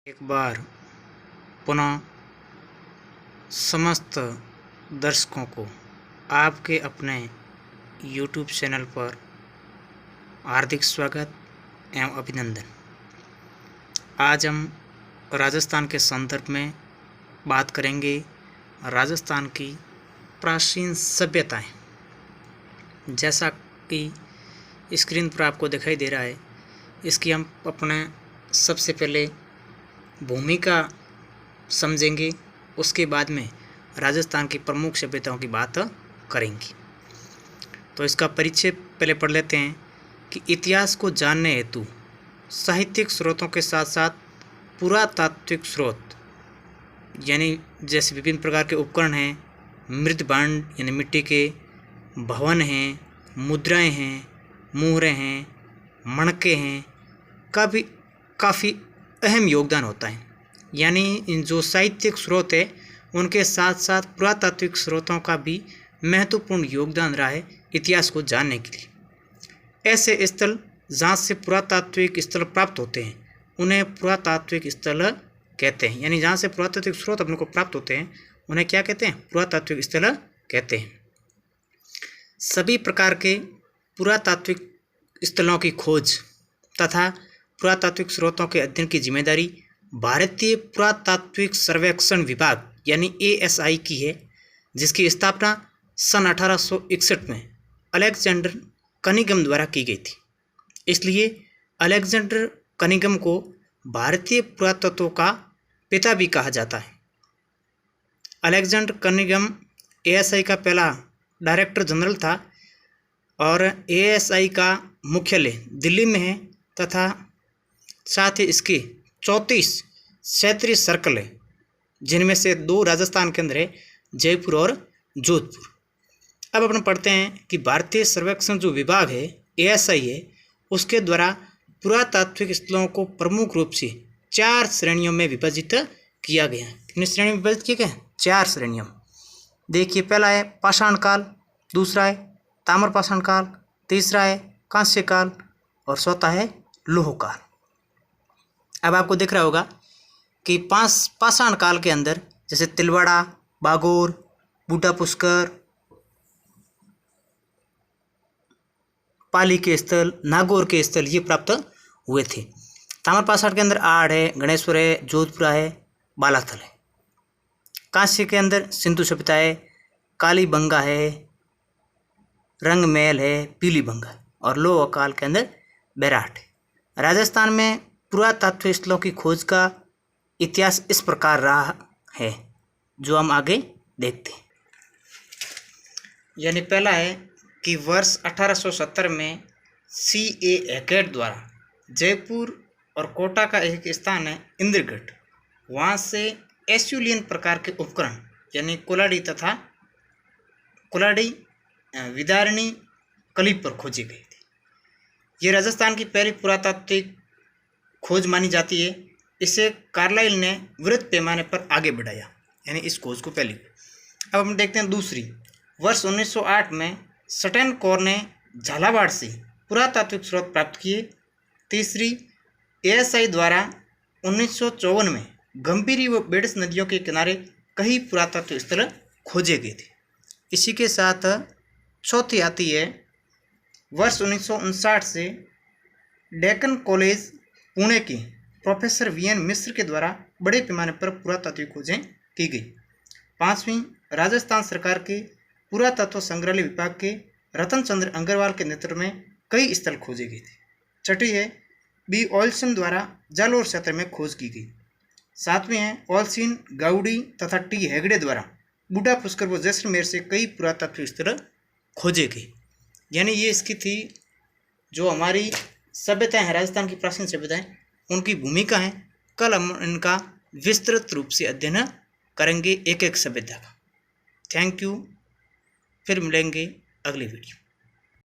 एक बार पुनः समस्त दर्शकों को आपके अपने YouTube चैनल पर हार्दिक स्वागत एवं अभिनंदन। आज हम राजस्थान के संदर्भ में बात करेंगे। राजस्थान की प्राचीन सभ्यताएं, जैसा कि स्क्रीन पर आपको दिखाई दे रहा है, इसकी हम अपने सबसे पहले भूमिका समझेंगे। उसके बाद में राजस्थान की प्रमुख सभ्यताओं की बात करेंगे। तो इसका परिचय पहले पढ़ लेते हैं कि इतिहास को जानने हेतु साहित्यिक स्रोतों के साथ साथ पुरातात्विक स्रोत यानी जैसे विभिन्न प्रकार के उपकरण हैं, मृदभांड यानी मिट्टी के भवन हैं, मुद्राएं हैं, मुहरें हैं, मणके हैं, का भी काफ़ी अहम योगदान होता है। यानी इन जो साहित्यिक स्रोत है उनके साथ साथ पुरातात्विक स्रोतों का भी महत्वपूर्ण योगदान रहा है इतिहास को जानने के लिए। ऐसे स्थल जहाँ से पुरातात्विक स्थल प्राप्त होते हैं उन्हें पुरातात्विक स्थल कहते हैं। यानी जहाँ से पुरातात्विक स्रोत अपने को प्राप्त होते हैं उन्हें क्या कहते हैं? पुरातात्विक स्थल कहते हैं। सभी प्रकार के पुरातात्विक स्थलों की खोज तथा पुरातात्विक स्रोतों के अध्ययन की जिम्मेदारी भारतीय पुरातात्विक सर्वेक्षण विभाग यानी ASI की है, जिसकी स्थापना सन 1861 में अलेक्जेंडर कनिंघम द्वारा की गई थी। इसलिए अलेक्जेंडर कनिंघम को भारतीय पुरातत्व का पिता भी कहा जाता है। अलेक्जेंडर कनिंघम ASI का पहला डायरेक्टर जनरल था और ASI का मुख्यालय दिल्ली में है तथा साथ ही इसकी 34 क्षेत्रीय सर्कल है, जिनमें से 2 राजस्थान के अंदर है, जयपुर और जोधपुर। अब अपन पढ़ते हैं कि भारतीय सर्वेक्षण जो विभाग है ASI है, उसके द्वारा पुरातात्विक स्थलों को प्रमुख रूप से 4 श्रेणियों में विभाजित किया गया है। कितनी श्रेणी में विभाजित किया गया है? 4 श्रेणियों। देखिए, पहला है पाषाण काल, दूसरा है ताम्रपाषाण काल, तीसरा है कांस्य काल और चौथा है लौह काल। अब आपको दिख रहा होगा कि 5 पाषाण काल के अंदर जैसे तिलवाड़ा, बागोर, बूटा पुष्कर, पाली के स्थल, नागौर के स्थल ये प्राप्त हुए थे। ताम्रपाषाण के अंदर आड़ है, गणेश्वर है, जोधपुरा है, बालाथल है। कांस्य के अंदर सिंधु सभ्यता है, कालीबंगा है, रंगमहल है, पीलीबंगा और लौह काल के अंदर बैराट है। राजस्थान में पुरातात्विक स्थलों की खोज का इतिहास इस प्रकार रहा है, जो हम आगे देखते हैं। यानी पहला है कि वर्ष 1870 में CA हैकेट द्वारा जयपुर और कोटा का एक स्थान है इंद्रगढ़, वहाँ से एस्यूलियन प्रकार के उपकरण यानी कुल्हाड़ी तथा कुल्हाड़ी विदारणी कलिपर खोजी गई थी। ये राजस्थान की पहली पुरातात्विक खोज मानी जाती है। इसे कार्लाइल ने वृहद पैमाने पर आगे बढ़ाया, यानी इस खोज को पहली। अब हम देखते हैं दूसरी। वर्ष 1908 में स्टेनकोर ने झालावाड़ से पुरातात्विक स्रोत प्राप्त किए। तीसरी, ASI द्वारा 1954 में गंभीरी व बेडस नदियों के किनारे कई पुरातात्विक स्थल खोजे गए थे। इसी के साथ चौथी आती है वर्ष 1959 से डेक्कन कॉलेज पुणे के प्रोफेसर VN मिश्र के द्वारा बड़े पैमाने पर पुरातात्विक खोजें की गई। 5वीं, राजस्थान सरकार के पुरातत्व संग्रहालय विभाग के रतन चंद्र अग्रवाल के नेतृत्व में कई स्थल खोजे गए थे। 6ठी है B. ओल्सन द्वारा जालोर क्षेत्र में खोज की गई। 7वीं है ओल्सिन, गाउडी तथा T. हेगड़े द्वारा बूटा पुष्कर व जैसलमेर से कई पुरातात्विक स्थल खोजे गए। यानी ये इसकी थी जो हमारी सभ्यताएं हैं, राजस्थान की प्राचीन सभ्यताएं, उनकी भूमिका है। कल हम इनका विस्तृत रूप से अध्ययन करेंगे एक एक सभ्यता का। Thank you. फिर मिलेंगे अगली वीडियो।